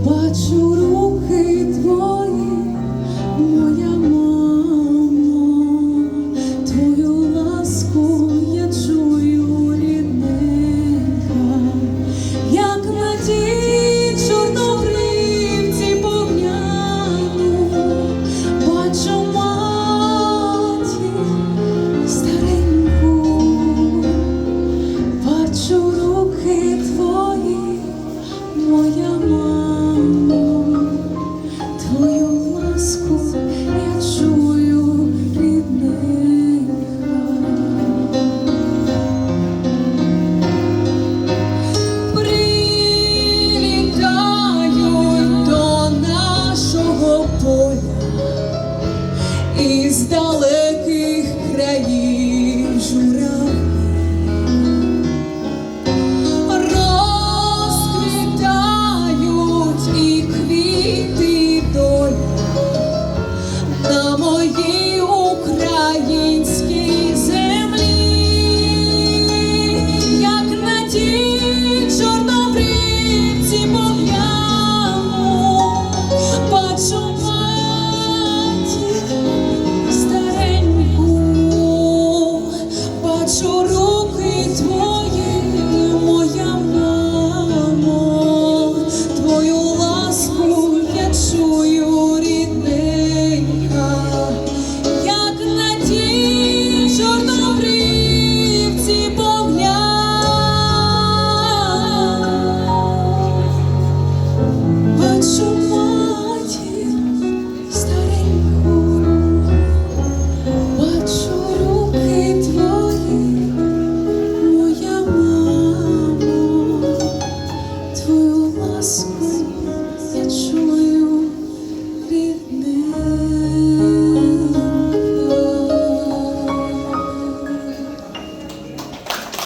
бачу руки твої, моя мамо, твою ласку я чую, рідненька, як на тій чорнобривці повняну, бачу матір стареньку, бачу руки твої, моя мамо, твою ласку я чую, рідненька. Прилітають до нашого поля із далеких країв журавлі. І квіти доля на моїй українській землі, як на тій чорнобривці пов'яну, бачу матір стареньку, бачу руки твої, моя мамо, твою ласку я чую.